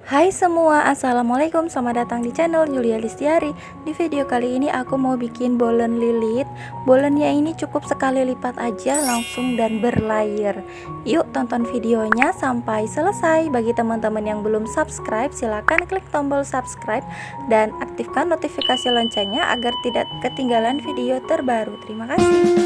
Hai semua, assalamualaikum, selamat datang di channel Yulia Listiari. Di video kali ini aku mau bikin bolen lilit. Bolennya ini cukup sekali lipat aja langsung dan berlayer. Yuk tonton videonya sampai selesai. Bagi teman-teman yang belum subscribe, silahkan klik tombol subscribe dan aktifkan notifikasi loncengnya agar tidak ketinggalan video terbaru. Terima kasih.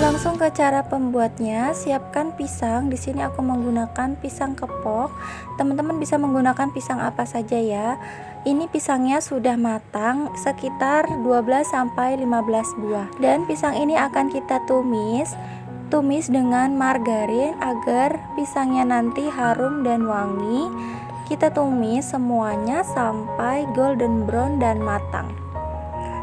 Langsung ke cara pembuatnya. Siapkan pisang. Di sini aku menggunakan pisang kepok. Teman-teman bisa menggunakan pisang apa saja ya. Ini pisangnya sudah matang sekitar 12 sampai 15 buah. Dan pisang ini akan kita tumis dengan margarin agar pisangnya nanti harum dan wangi. Kita tumis semuanya sampai golden brown dan matang.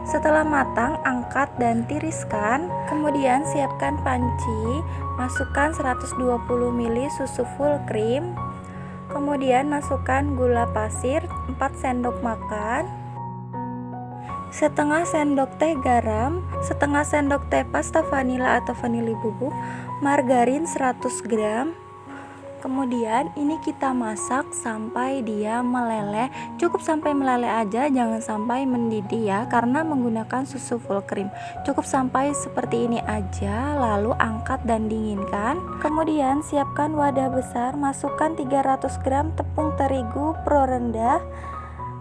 Setelah matang, angkat dan tiriskan. Kemudian siapkan panci, masukkan 120 ml susu full cream. Kemudian masukkan gula pasir 4 sendok makan, setengah sendok teh garam, setengah sendok teh pasta vanila atau vanili bubuk, margarin 100 gram. Kemudian ini kita masak sampai dia meleleh. Cukup sampai meleleh aja, jangan sampai mendidih ya, karena menggunakan susu full cream. Cukup sampai seperti ini aja, lalu angkat dan dinginkan. Kemudian siapkan wadah besar, masukkan 300 gram tepung terigu pro rendah,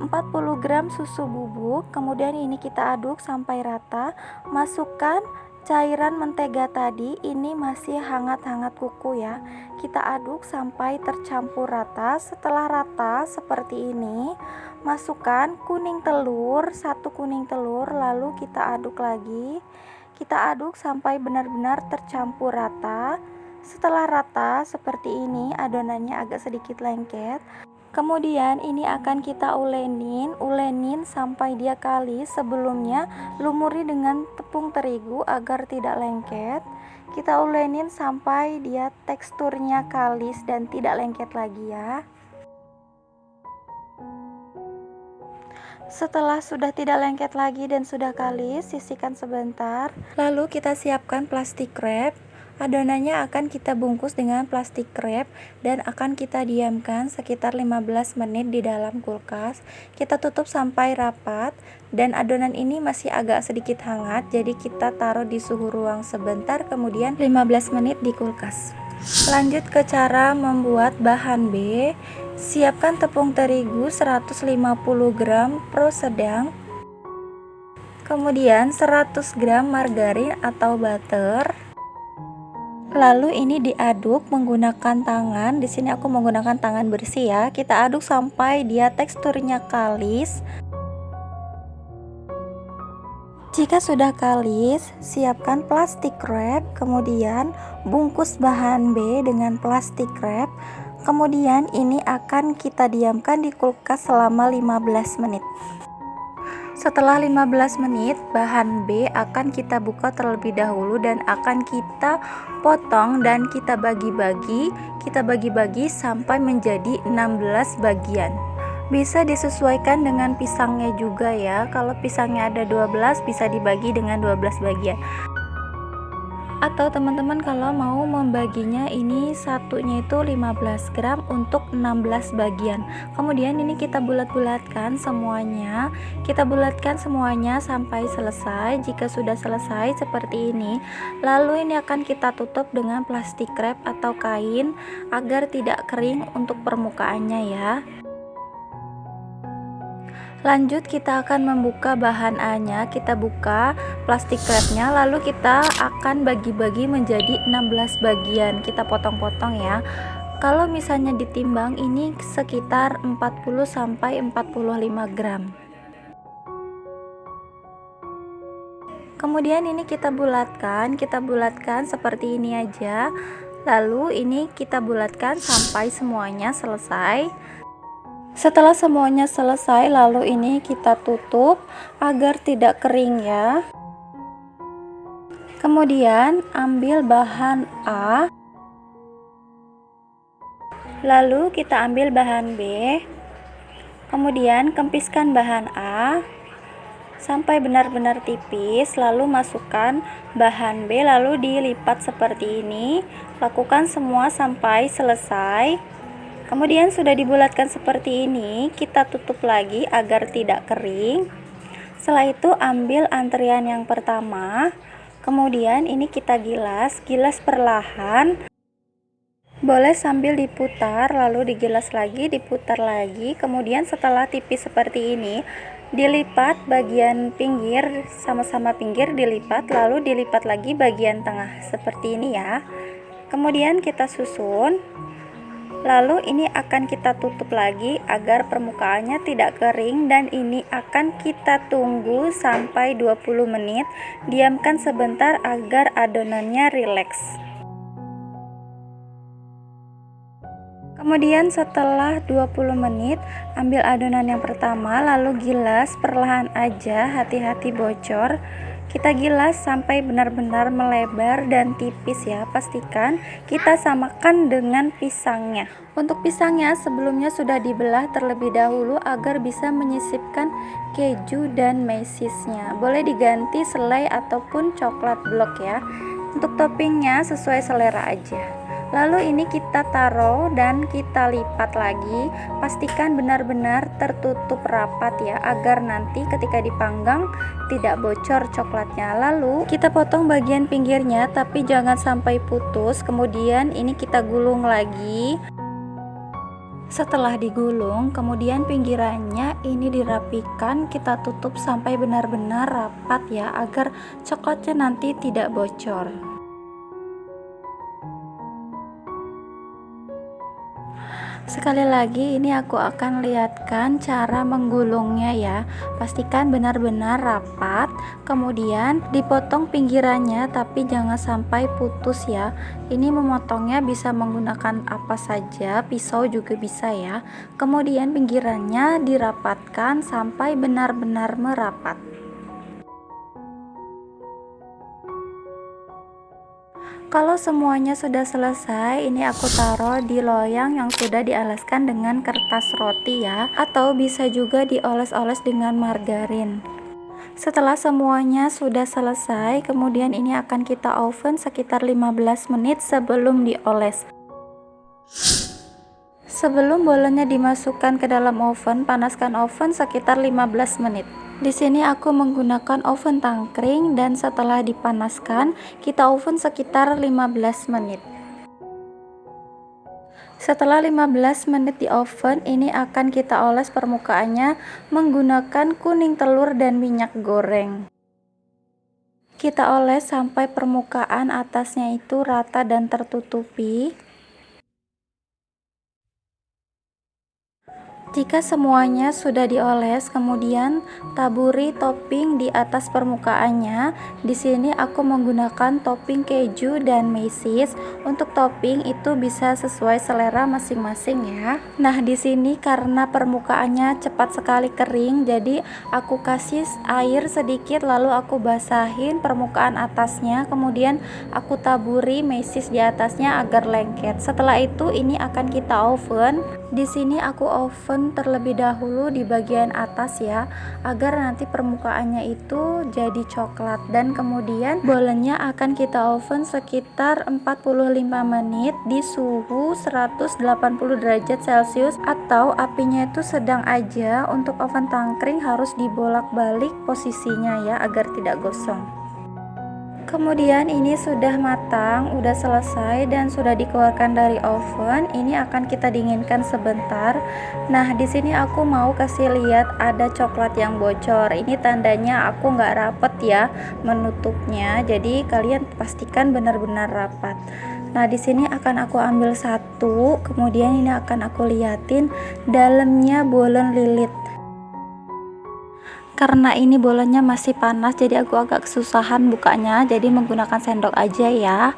40 gram susu bubuk. Kemudian ini kita aduk sampai rata. Masukkan cairan mentega tadi, ini masih hangat-hangat kuku ya. Kita aduk sampai tercampur rata. Setelah rata seperti ini, masukkan kuning telur, 1 kuning telur, lalu kita aduk lagi. Kita aduk sampai benar-benar tercampur rata. Setelah rata seperti ini, adonannya agak sedikit lengket. Kemudian ini akan kita ulenin sampai dia kalis. Sebelumnya lumuri dengan tepung terigu agar tidak lengket. Kita ulenin sampai dia teksturnya kalis dan tidak lengket lagi ya. Setelah sudah tidak lengket lagi dan sudah kalis, sisihkan sebentar. Lalu kita siapkan plastik wrap. Adonannya akan kita bungkus dengan plastik wrap dan akan kita diamkan sekitar 15 menit di dalam kulkas. Kita tutup sampai rapat dan adonan ini masih agak sedikit hangat, jadi kita taruh di suhu ruang sebentar, kemudian 15 menit di kulkas. Lanjut ke cara membuat bahan B. Siapkan tepung terigu 150 gram pro sedang. Kemudian 100 gram margarin atau butter. Lalu ini diaduk menggunakan tangan. Di sini aku menggunakan tangan bersih ya. Kita aduk sampai dia teksturnya kalis. Jika sudah kalis, siapkan plastik wrap, kemudian bungkus bahan B dengan plastik wrap. Kemudian ini akan kita diamkan di kulkas selama 15 menit. Setelah 15 menit, bahan B akan kita buka terlebih dahulu dan akan kita potong dan kita bagi-bagi. Kita bagi-bagi sampai menjadi 16 bagian. Bisa disesuaikan dengan pisangnya juga ya. Kalau pisangnya ada 12, bisa dibagi dengan 12 bagian. Atau teman-teman kalau mau membaginya, ini satunya itu 15 gram untuk 16 bagian. Kemudian ini kita bulat-bulatkan semuanya. Kita bulatkan semuanya sampai selesai. Jika sudah selesai seperti ini, lalu ini akan kita tutup dengan plastik wrap atau kain agar tidak kering untuk permukaannya ya. Lanjut kita akan membuka bahan A-nya. Kita buka plastik wrapnya, lalu kita akan bagi-bagi menjadi 16 bagian. Kita potong-potong ya. Kalau misalnya ditimbang, ini sekitar 40 sampai 45 gram. Kemudian ini kita bulatkan seperti ini aja. Lalu ini kita bulatkan sampai semuanya selesai. Setelah semuanya selesai, lalu ini kita tutup agar tidak kering ya. Kemudian ambil bahan A, lalu kita ambil bahan B. Kemudian kempiskan bahan A. sampai benar-benar tipis, lalu masukkan bahan B lalu dilipat seperti ini. Lakukan semua sampai selesai. Kemudian sudah dibulatkan seperti ini, kita tutup lagi agar tidak kering. Setelah itu ambil antrian yang pertama, kemudian ini kita gilas perlahan. Boleh sambil diputar, lalu digilas lagi, diputar lagi. Kemudian setelah tipis seperti ini, dilipat bagian pinggir, sama-sama pinggir dilipat, lalu dilipat lagi bagian tengah seperti ini ya. Kemudian kita susun, lalu ini akan kita tutup lagi agar permukaannya tidak kering, dan ini akan kita tunggu sampai 20 menit. Diamkan sebentar agar adonannya rileks. Kemudian setelah 20 menit, ambil adonan yang pertama lalu gilas perlahan aja, hati-hati bocor. Kita gilas sampai benar-benar melebar dan tipis ya. Pastikan kita samakan dengan pisangnya. Untuk pisangnya sebelumnya sudah dibelah terlebih dahulu agar bisa menyisipkan keju dan mesisnya. Boleh diganti selai ataupun coklat blok ya. Untuk toppingnya sesuai selera aja. Lalu ini kita taruh dan kita lipat lagi. Pastikan benar-benar tertutup rapat ya, agar nanti ketika dipanggang tidak bocor coklatnya. Lalu kita potong bagian pinggirnya tapi jangan sampai putus. Kemudian ini kita gulung lagi. Setelah digulung, kemudian pinggirannya ini dirapikan, kita tutup sampai benar-benar rapat ya, agar coklatnya nanti tidak bocor. Sekali lagi ini aku akan lihatkan cara menggulungnya ya. Pastikan benar-benar rapat, kemudian dipotong pinggirannya tapi jangan sampai putus ya. Ini memotongnya bisa menggunakan apa saja, pisau juga bisa ya. Kemudian pinggirannya dirapatkan sampai benar-benar merapat. Kalau semuanya sudah selesai, ini aku taruh di loyang yang sudah dialaskan dengan kertas roti ya, atau bisa juga dioles-oles dengan margarin. Setelah semuanya sudah selesai, kemudian ini akan kita oven sekitar 15 menit sebelum dioles. Sebelum bolennya dimasukkan ke dalam oven, panaskan oven sekitar 15 menit. Di sini aku menggunakan oven tangkring, dan setelah dipanaskan, kita oven sekitar 15 menit. Setelah 15 menit di oven, ini akan kita oles permukaannya menggunakan kuning telur dan minyak goreng. Kita oles sampai permukaan atasnya itu rata dan tertutupi. Jika semuanya sudah dioles, kemudian taburi topping di atas permukaannya. Di sini aku menggunakan topping keju dan mesis. Untuk topping itu bisa sesuai selera masing-masing ya. Nah, di sini karena permukaannya cepat sekali kering, jadi aku kasih air sedikit lalu aku basahin permukaan atasnya, kemudian aku taburi mesis di atasnya agar lengket. Setelah itu ini akan kita oven. Di sini aku oven terlebih dahulu di bagian atas ya, agar nanti permukaannya itu jadi coklat, dan kemudian bolennya akan kita oven sekitar 45 menit di suhu 180 derajat Celcius, atau apinya itu sedang aja. Untuk oven tangkring harus dibolak-balik posisinya ya, agar tidak gosong. Kemudian ini sudah matang, udah selesai dan sudah dikeluarkan dari oven. Ini akan kita dinginkan sebentar. Nah, di sini aku mau kasih lihat ada coklat yang bocor. Ini tandanya aku nggak rapet ya menutupnya. Jadi kalian pastikan benar-benar rapat. Nah, di sini akan aku ambil satu, kemudian ini akan aku liatin dalamnya bolen lilit. Karena ini bolennya masih panas, jadi aku agak kesusahan bukanya, jadi menggunakan sendok aja ya.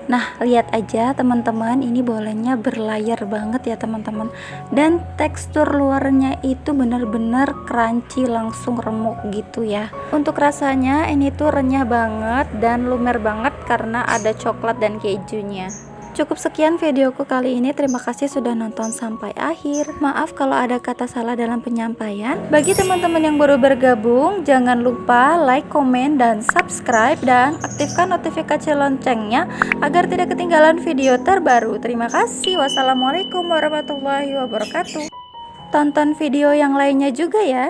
Nah, lihat aja teman-teman, ini bolennya berlayar banget ya teman-teman, dan tekstur luarnya itu benar-benar crunchy, langsung remuk gitu ya. Untuk rasanya ini tuh renyah banget dan lumer banget karena ada coklat dan kejunya. Cukup sekian videoku kali ini. Terima kasih sudah nonton sampai akhir. Maaf kalau ada kata salah dalam penyampaian. Bagi teman-teman yang baru bergabung, jangan lupa like, komen, dan subscribe, dan aktifkan notifikasi loncengnya agar tidak ketinggalan video terbaru. Terima kasih. Wassalamualaikum warahmatullahi wabarakatuh. Tonton video yang lainnya juga ya.